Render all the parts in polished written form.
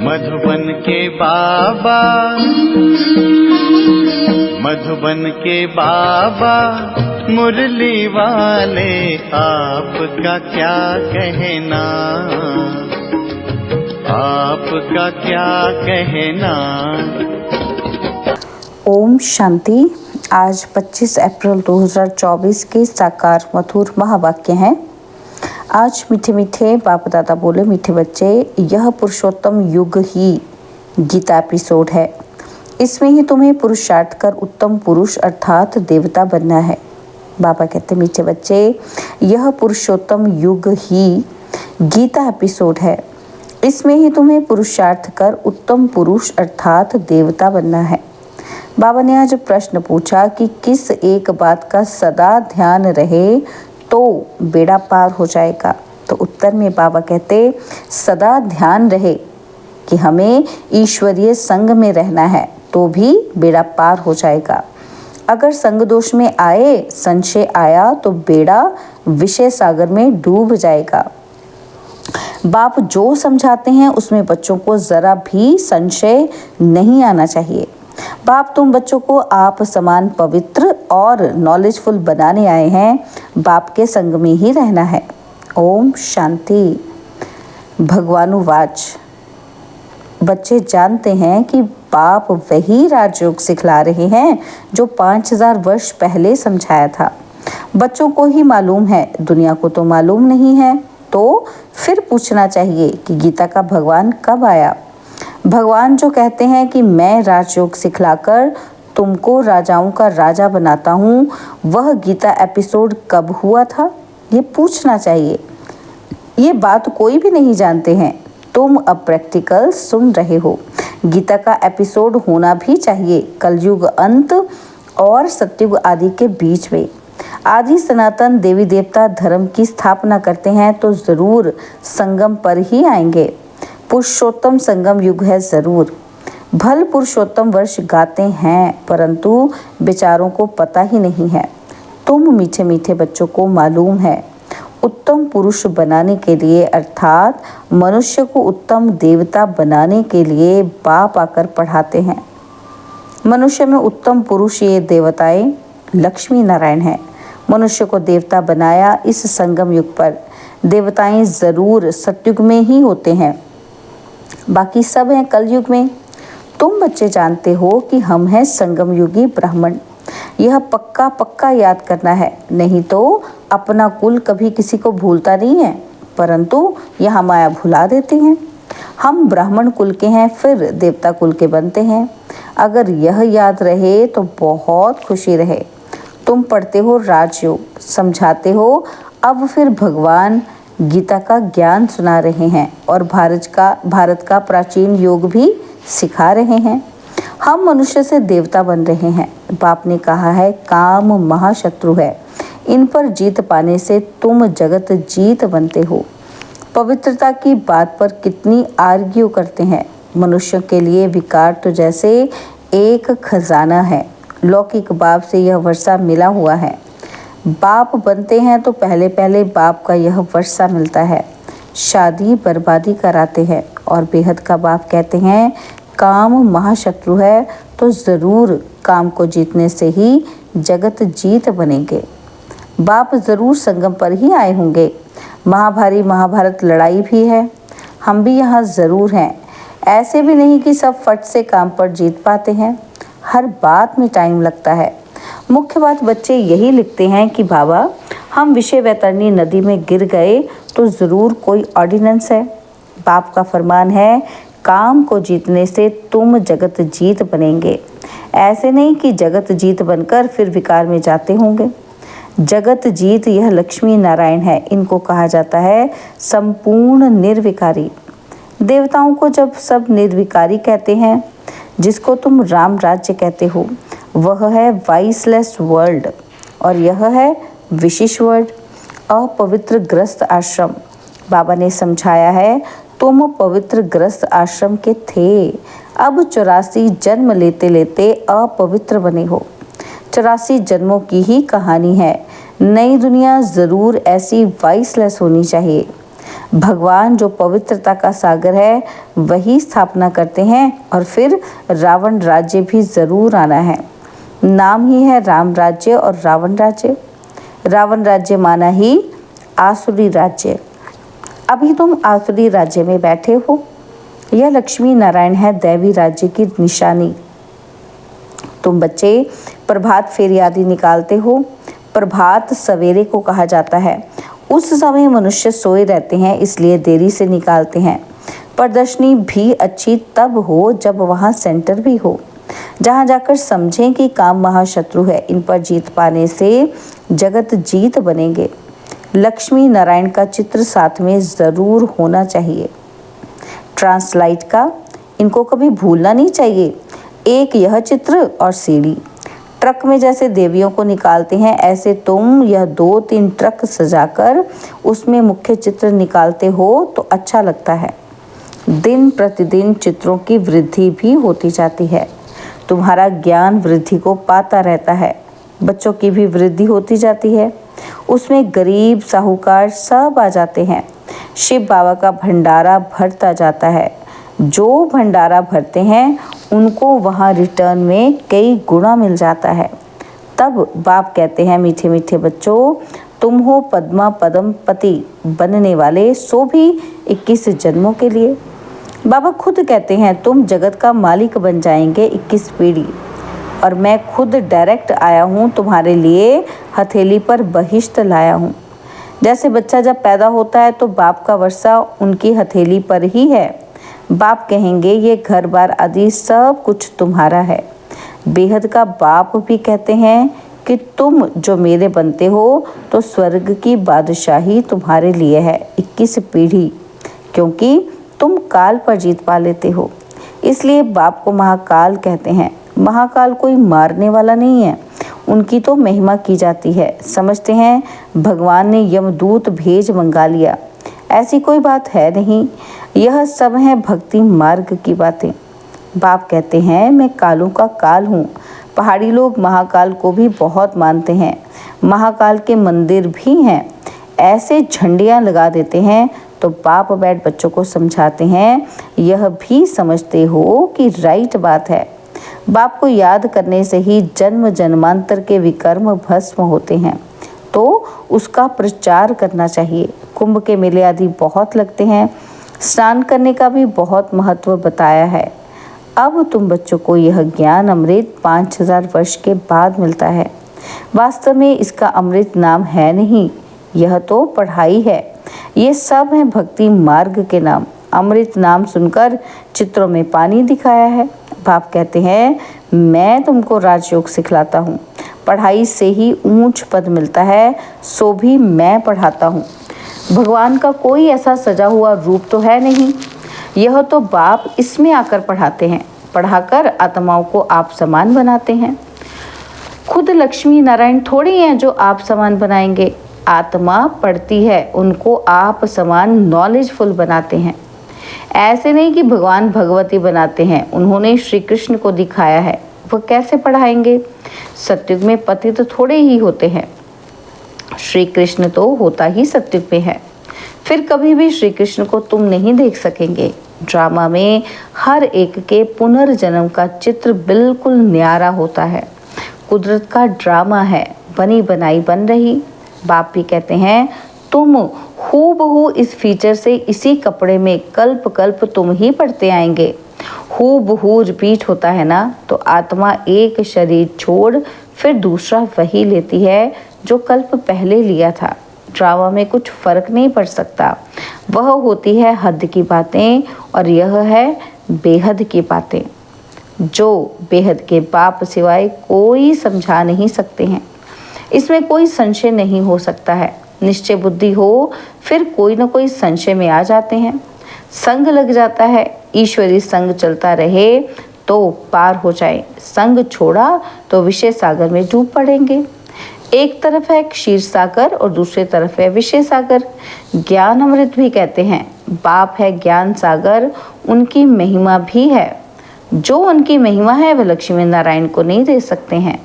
मधुबन के बाबा, मधुबन के बाबा मुरली वाले, आपका क्या कहना, आपका क्या कहना। ओम शांति। आज 25 अप्रैल 2024 के साकार मधुर महावाक्य हैं। आज मीठे मीठे बाप दादा बोले, मीठे बच्चे, यह पुरुषोत्तम युग ही गीता एपिसोड है। इसमें ही तुम्हें पुरुषार्थ कर उत्तम पुरुष अर्थात देवता बनना है। बाबा कहते, मीठे बच्चे, यह पुरुषोत्तम युग ही गीता एपिसोड है। इसमें ही तुम्हें पुरुषार्थ कर उत्तम पुरुष अर्थात देवता बनना है। बाबा ने आज प्रश्न पूछा कि किस एक बात का सदा ध्यान रहे तो बेड़ा पार हो जाएगा। तो उत्तर में बाबा कहते, सदा ध्यान रहे कि हमें ईश्वरीय संग में रहना है तो भी बेड़ा पार हो जाएगा। अगर संग दोष में आए, संशय आया तो बेड़ा विषय सागर में डूब जाएगा। बाप जो समझाते हैं उसमें बच्चों को जरा भी संशय नहीं आना चाहिए। बाप तुम बच्चों को आप समान पवित्र और नॉलेजफुल बनाने आए हैं। बाप के संग में ही रहना है। ओम शांति। भगवानुवाच। बच्चे जानते हैं कि बाप वही राजयोग सिखला रहे हैं जो 5000 वर्ष पहले समझाया था। बच्चों को ही मालूम है, दुनिया को तो मालूम नहीं है। तो फिर पूछना चाहिए कि गीता का भगवान कब आया। भगवान जो कहते हैं कि मैं राजयोग सिखलाकर तुमको राजाओं का राजा बनाता हूँ, वह गीता एपिसोड कब हुआ था, ये पूछना चाहिए। ये बात कोई भी नहीं जानते हैं। तुम अब प्रैक्टिकल सुन रहे हो। गीता का एपिसोड होना भी चाहिए कलयुग अंत और सतयुग आदि के बीच में। आदि सनातन देवी देवता धर्म की स्थापना करते हैं तो जरूर संगम पर ही आएंगे। पुरुषोत्तम संगम युग है जरूर। भल पुरुषोत्तम वर्ष गाते हैं परंतु बेचारों को पता ही नहीं है। तुम मीठे मीठे बच्चों को मालूम है, उत्तम पुरुष बनाने के लिए अर्थात मनुष्य को उत्तम देवता बनाने के लिए बाप आकर पढ़ाते हैं। मनुष्य में उत्तम पुरुष ये देवताएं लक्ष्मी नारायण हैं। मनुष्य को देवता बनाया इस संगम युग पर। देवताएं जरूर सतयुग में ही होते हैं, बाकी सब हैं कलयुग में। तुम बच्चे जानते हो कि हम हैं संगम युगी ब्राह्मण। यह पक्का पक्का याद करना है, नहीं तो अपना कुल कभी किसी को भूलता नहीं है, परंतु यह माया भुला देती है। हम ब्राह्मण कुल के हैं, फिर देवता कुल के बनते हैं। अगर यह याद रहे तो बहुत खुशी रहे। तुम पढ़ते हो राजयोग, समझाते हो, अब फिर भगवान गीता का ज्ञान सुना रहे हैं और भारत का प्राचीन योग भी सिखा रहे हैं। हम मनुष्य से देवता बन रहे हैं। बाप ने कहा है काम महाशत्रु है, इन पर जीत पाने से तुम जगत जीत बनते हो। पवित्रता की बात पर कितनी आर्ग्यू करते हैं। मनुष्यों के लिए विकार तो जैसे एक खजाना है। लौकिक बाप से यह वर्षा मिला हुआ है। बाप बनते हैं तो पहले पहले बाप का यह वर्षा मिलता है। शादी बर्बादी कराते हैं और बेहद का बाप कहते हैं काम महाशत्रु है, तो ज़रूर काम को जीतने से ही जगत जीत बनेंगे। बाप ज़रूर संगम पर ही आए होंगे। महाभारत लड़ाई भी है, हम भी यहाँ ज़रूर हैं। ऐसे भी नहीं कि सब फट से काम पर जीत पाते हैं। हर बात में टाइम लगता है। मुख्य बात बच्चे यही लिखते हैं कि बाबा हम विषय वैतरणी नदी में गिर गए तो ज़रूर कोई ऑर्डिनेंस है। बाप का फरमान है काम को जीतने से तुम जगत जीत बनेंगे। ऐसे नहीं कि जगत जीत बनकर फिर विकार में जाते होंगे। जगत जीत यह लक्ष्मी नारायण है। इनको कहा जाता है संपूर्ण निर्विकारी। देवताओं को जब सब निर्विकारी कहते हैं, जिसको तुम राम राज्य कहते हो, वह है वाइसलेस वर्ल्ड और यह है विशिष्ट वर्ल्ड, अपवित्र ग्रस्त आश्रम। बाबा ने समझाया है तुम पवित्र ग्रस्त आश्रम के थे, अब 84 जन्म लेते लेते अपवित्र बने हो। 84 जन्मों की ही कहानी है। नई दुनिया ज़रूर ऐसी वाइसलेस होनी चाहिए। भगवान जो पवित्रता का सागर है वही स्थापना करते हैं और फिर रावण राज्य भी जरूर आना है। नाम ही है राम राज्य और रावण राज्य। रावण राज्य माना ही आसुरी राज्य। अभी तुम आसुरी राज्य में बैठे हो। यह लक्ष्मी नारायण है दैवी राज्य की निशानी। तुम बच्चे प्रभात फेरी आदि निकालते हो। प्रभात सवेरे को कहा जाता है। उस समय मनुष्य सोए रहते हैं, इसलिए देरी से निकालते हैं। प्रदर्शनी भी अच्छी तब हो जब वहाँ सेंटर भी हो, जहाँ जाकर समझें कि काम महाशत्रु है। इन पर जीत पाने से जगत जीत बनेंगे। लक्ष्मी नारायण का चित्र साथ में ज़रूर होना चाहिए। ट्रांसलाइट का इनको कभी भूलना नहीं चाहिए। एक यह चित्र और सीढ़ी। ट्रक में जैसे देवियों को निकालते हैं, ऐसे तुम यह 2-3 ट्रक सजाकर उसमें मुख्य चित्र निकालते हो तो अच्छा लगता है। दिन प्रतिदिन चित्रों की वृद्धि भी होती जाती है। तुम्हारा ज्ञान वृद्धि को पाता रहता है। बच्चों की भी वृद्धि होती जाती है। उसमें गरीब साहूकार सब आ जाते हैं। शिव बाबा का भंडारा भरता जाता है। जो भंडारा भरते हैं उनको वहाँ रिटर्न में कई गुना मिल जाता है। तब बाप कहते हैं, मीठे मीठे बच्चों, तुम हो पद्मा पदम पति बनने वाले, सो भी 21 जन्मों के लिए। बाबा खुद कहते हैं, तुम जगत का मालिक बन जाएंगे 21 पीढ़ी। और मैं खुद डायरेक्ट आया हूँ तुम्हारे लिए, हथेली पर बहिश्त लाया हूँ। जैसे बच्चा जब पैदा होता है तो बाप का वर्षा उनकी हथेली पर ही है। बाप कहेंगे, ये घर बार आदि सब कुछ तुम्हारा है। बेहद का बाप भी कहते हैं कि तुम जो मेरे बनते हो तो स्वर्ग की बादशाही तुम्हारे लिए है 21 पीढ़ी, क्योंकि तुम काल पर जीत पा लेते हो। इसलिए बाप को महाकाल कहते हैं। महाकाल कोई मारने वाला नहीं है, उनकी तो महिमा की जाती है। समझते हैं भगवान ने यमदूत भेज मंगा लिया, ऐसी कोई बात है नहीं। यह सब है भक्ति मार्ग की बातें। बाप कहते हैं, मैं कालों का काल हूँ। पहाड़ी लोग महाकाल को भी बहुत मानते हैं। महाकाल के मंदिर भी हैं। ऐसे झंडियाँ लगा देते हैं तो बाप बैठ बच्चों को समझाते हैं, यह भी समझते हो कि राइट बात है। बाप को याद करने से ही जन्म जन्मांतर के विकर्म भस्म होते हैं, तो उसका प्रचार करना चाहिए। कुंभ के मेले आदि बहुत लगते हैं। स्नान करने का भी बहुत महत्व बताया है। अब तुम बच्चों को यह ज्ञान अमृत 5000 वर्ष के बाद मिलता है। वास्तव में इसका अमृत नाम है नहीं, यह तो पढ़ाई है। ये सब हैं भक्ति मार्ग के नाम। अमृत नाम सुनकर चित्रों में पानी दिखाया है। बाप कहते हैं, मैं तुमको राजयोग सिखलाता हूँ। पढ़ाई से ही ऊंच पद मिलता है, सो भी मैं पढ़ाता हूँ। भगवान का कोई ऐसा सजा हुआ रूप तो है नहीं। यह तो बाप इसमें आकर पढ़ाते हैं। पढ़ाकर आत्माओं को आप समान बनाते हैं। खुद लक्ष्मी नारायण थोड़ी हैं जो आप समान बनाएंगे। आत्मा पढ़ती है, उनको आप समान नॉलेजफुल बनाते हैं। ऐसे नहीं कि भगवान भगवती बनाते हैं। उन्होंने श्री कृष्ण को दिखाया है, वह कैसे पढ़ाएंगे। सत्युग में पति तो थोड़े ही होते हैं। श्री कृष्ण तो होता ही सत्युग में है। फिर कभी भी श्री कृष्ण को तुम नहीं देख सकेंगे। ड्रामा में हर एक के पुनर्जन्म का चित्र बिल्कुल न्यारा होता है। कुदरत का ड्रामा है, बनी बनाई बन रही। बाप भी कहते हैं, तुम हूबहू इस फीचर से इसी कपड़े में कल्प कल्प तुम ही पढ़ते आएंगे। हूबहू रिपीट होता है ना, तो आत्मा एक शरीर छोड़ फिर दूसरा वही लेती है जो कल्प पहले लिया था। ड्रामा में कुछ फर्क नहीं पड़ सकता। वह होती है हद की बातें और यह है बेहद की बातें, जो बेहद के बाप सिवाय कोई समझा नहीं सकते हैं। इसमें कोई संशय नहीं हो सकता है। निश्चय बुद्धि हो फिर कोई न कोई संशय में आ जाते हैं। संग लग जाता है। ईश्वरी संग चलता रहे तो पार हो जाए, संग छोड़ा तो विषय सागर में डूब पड़ेंगे। एक तरफ है क्षीर सागर और दूसरी तरफ है विषय सागर। ज्ञान अमृत भी कहते हैं। बाप है ज्ञान सागर, उनकी महिमा भी है। जो उनकी महिमा है वह लक्ष्मी नारायण को नहीं दे सकते हैं।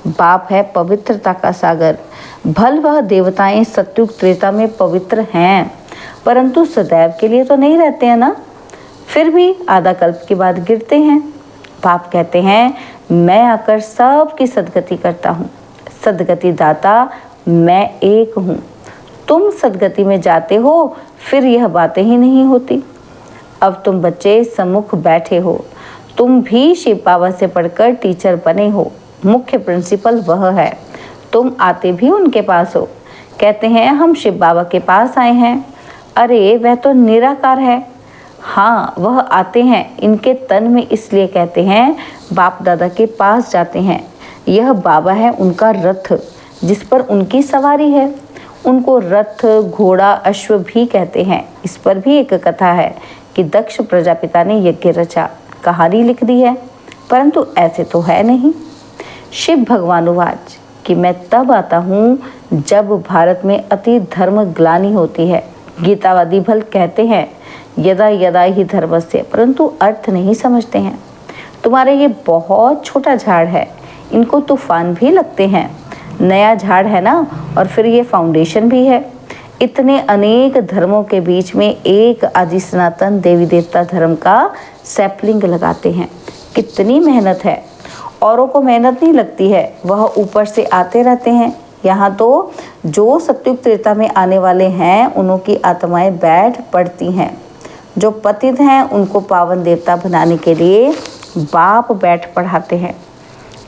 बाप है पवित्रता का सागर। भल वह देवताएं सत्युग त्रेता में पवित्र हैं। परंतु सदैव के लिए तो नहीं रहते हैं ना। फिर भी आधा कल्प के बाद गिरते हैं। बाप कहते हैं, मैं आकर सबकी सदगति करता हूँ, सदगति दाता मैं एक हूँ। तुम सदगति में जाते हो, फिर यह बातें ही नहीं होती। अब तुम बच्चे सम्मुख बैठे हो, तुम भी शिव बाबा से पढ़कर टीचर बने हो। मुख्य प्रिंसिपल वह है, तुम आते भी उनके पास हो। कहते हैं हम शिव बाबा के पास आए हैं। अरे वह तो निराकार है। हाँ, वह आते हैं इनके तन में, इसलिए कहते हैं बाप दादा के पास जाते हैं। यह बाबा है उनका रथ, जिस पर उनकी सवारी है। उनको रथ, घोड़ा, अश्व भी कहते हैं। इस पर भी एक कथा है कि दक्ष प्रजापिता ने यज्ञ रचा, कहानी लिख दी है, परंतु ऐसे तो है नहीं। शिव भगवानुवाच कि मैं तब आता हूँ जब भारत में अति धर्म ग्लानि होती है। गीतावादी भल कहते हैं यदा यदा ही धर्मस्य, परंतु अर्थ नहीं समझते हैं। तुम्हारे ये बहुत छोटा झाड़ है, इनको तूफान भी लगते हैं। नया झाड़ है ना, और फिर ये फाउंडेशन भी है। इतने अनेक धर्मों के बीच में एक आदि सनातन देवी देवता धर्म का सैपलिंग लगाते हैं। कितनी मेहनत है। औरों को मेहनत नहीं लगती है, वह ऊपर से आते रहते हैं। यहाँ तो जो सत्युग त्रेता में आने वाले हैं उन्हों की आत्माएं बैठ पड़ती हैं। जो पतित हैं उनको पावन देवता बनाने के लिए बाप बैठ पढ़ाते हैं।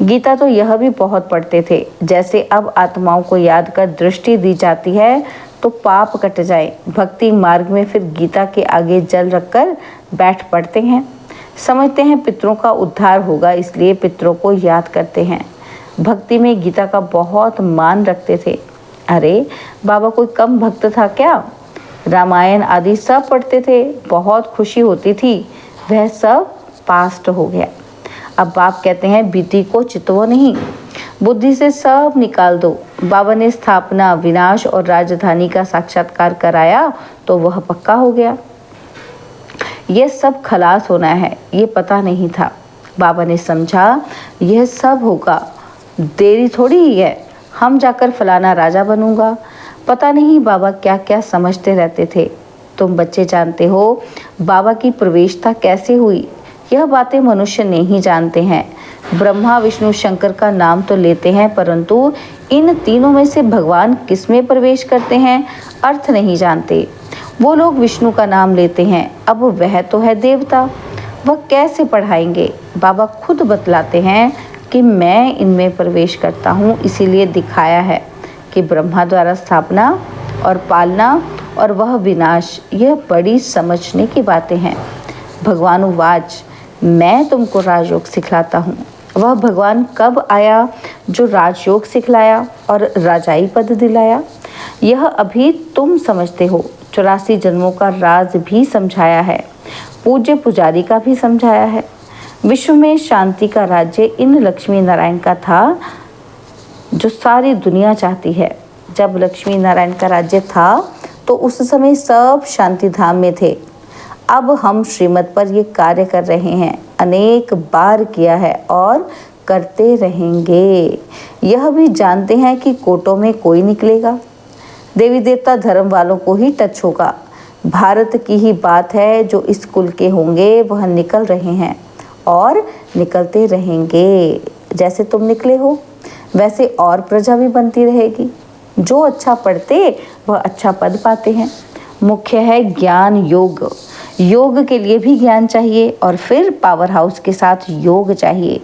गीता तो यह भी बहुत पढ़ते थे, जैसे अब आत्माओं को याद कर दृष्टि दी जाती है तो पाप कट जाए। भक्ति मार्ग में फिर गीता के आगे जल रखकर बैठ पड़ते हैं। समझते हैं पितरों का उद्धार होगा, इसलिए पितरों को याद करते हैं। भक्ति में गीता का बहुत मान रखते थे। अरे बाबा कोई कम भक्त था क्या? रामायण आदि सब पढ़ते थे, बहुत खुशी होती थी। वह सब पास्ट हो गया। अब बाप कहते हैं बीती को चितवो नहीं, बुद्धि से सब निकाल दो। बाबा ने स्थापना, विनाश और राजधानी का साक्षात्कार कराया तो वह पक्का हो गया। यह सब खलास होना है, ये पता नहीं था। बाबा ने समझा यह सब होगा, देरी थोड़ी ही है, हम जाकर फलाना राजा बनूंगा। पता नहीं बाबा क्या क्या समझते रहते थे। तुम बच्चे जानते हो बाबा की प्रवेशता कैसे हुई। यह बातें मनुष्य नहीं जानते हैं। ब्रह्मा, विष्णु, शंकर का नाम तो लेते हैं, परंतु इन तीनों में से भगवान किस में प्रवेश करते हैं अर्थ नहीं जानते। वो लोग विष्णु का नाम लेते हैं, अब वह तो है देवता, वह कैसे पढ़ाएंगे। बाबा खुद बतलाते हैं कि मैं इनमें प्रवेश करता हूँ, इसीलिए दिखाया है कि ब्रह्मा द्वारा स्थापना और पालना और वह विनाश, यह बड़ी समझने की बातें हैं। भगवानुवाच मैं तुमको राजयोग सिखलाता हूँ। वह भगवान कब आया जो राजयोग सिखलाया और राजाई पद दिलाया? यह अभी तुम समझते हो। 84 जन्मों का राज भी समझाया है, पूज्य पुजारी का भी समझाया है। विश्व में शांति का राज्य इन लक्ष्मी नारायण का था जो सारी दुनिया चाहती है। जब लक्ष्मी नारायण का राज्य था तो उस समय सब शांति धाम में थे। अब हम श्रीमत पर ये कार्य कर रहे हैं, अनेक बार किया है और करते रहेंगे। यह भी जानते हैं कि कोटों में कोई निकलेगा, देवी देवता धर्म वालों को ही टच होगा। भारत की ही बात है, जो इस कुल के होंगे वह निकल रहे हैं और निकलते रहेंगे। जैसे तुम निकले हो वैसे और प्रजा भी बनती रहेगी। जो अच्छा पढ़ते वह अच्छा पद पाते हैं। मुख्य है ज्ञान योग। योग के लिए भी ज्ञान चाहिए और फिर पावर हाउस के साथ योग चाहिए।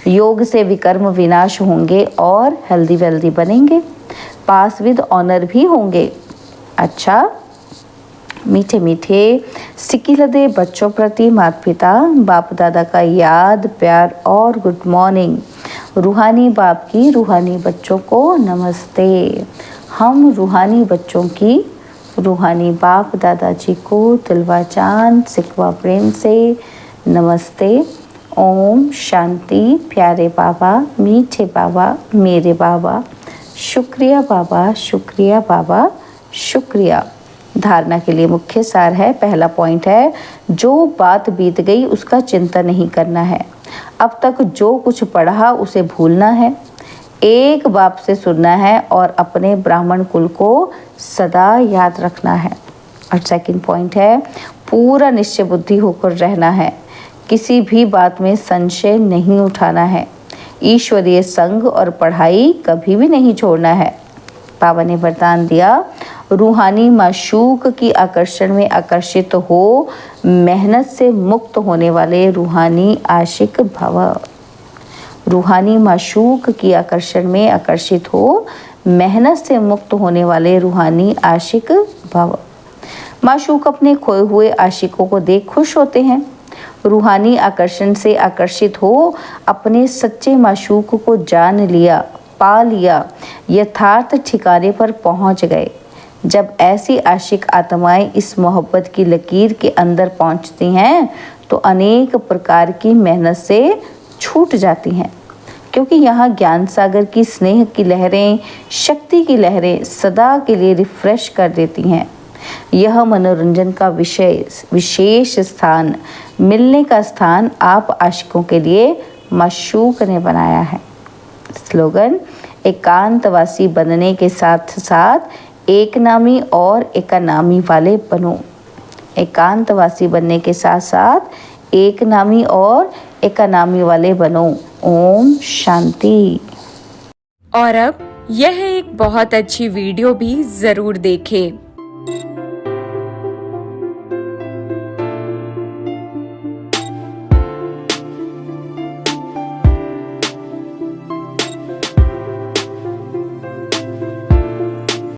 योग से विकर्म विनाश होंगे और हेल्दी वेल्दी बनेंगे, पास विद ऑनर भी होंगे। अच्छा, मीठे मीठे सिक्की लदे बच्चों प्रति माता पिता बाप दादा का याद, प्यार और गुड मॉर्निंग। रूहानी बाप की रूहानी बच्चों को नमस्ते। हम रूहानी बच्चों की रूहानी बाप दादाजी को तिलवा चांद सिकवा प्रेम से नमस्ते। ओम शांति। प्यारे बाबा, मीठे बाबा, मेरे बाबा, शुक्रिया बाबा, शुक्रिया बाबा, शुक्रिया। धारणा के लिए मुख्य सार है, पहला पॉइंट है, जो बात बीत गई उसका चिंता नहीं करना है। अब तक जो कुछ पढ़ा उसे भूलना है, एक बाप से सुनना है और अपने ब्राह्मण कुल को सदा याद रखना है। और सेकंड पॉइंट है पूरा निश्चय बुद्धि होकर रहना है, किसी भी बात में संशय नहीं उठाना है, ईश्वरीय संग और पढ़ाई कभी भी नहीं छोड़ना है। बाबा ने वरदान दिया, रूहानी माशूक की आकर्षण में आकर्षित हो, मेहनत से मुक्त होने वाले रूहानी आशिक भव। रूहानी माशूक की आकर्षण में आकर्षित हो, मेहनत से मुक्त होने वाले रूहानी आशिक भव। माशूक अपने खोए हुए आशिकों को देख खुश होते हैं। रूहानी आकर्षण से आकर्षित हो, अपने सच्चे माशूक को जान लिया, पा लिया, यथार्थ ठिकाने पर पहुंच गए। जब ऐसी आशिक आत्माएं इस मोहब्बत की लकीर के अंदर पहुंचती हैं तो अनेक प्रकार की मेहनत से छूट जाती हैं, क्योंकि यहाँ ज्ञान सागर की स्नेह की लहरें, शक्ति की लहरें सदा के लिए रिफ्रेश कर देती हैं। यह मनोरंजन का विशेष स्थान, मिलने का स्थान आप आशिकों के लिए माशूक ने बनाया है। स्लोगन, एकांतवासी बनने के साथ साथ एक नामी और एकानामी वाले बनो। एकांतवासी बनने के साथ साथ एक नामी और एकानामी वाले बनो। ओम शांति। और अब यह एक बहुत अच्छी वीडियो भी जरूर देखें।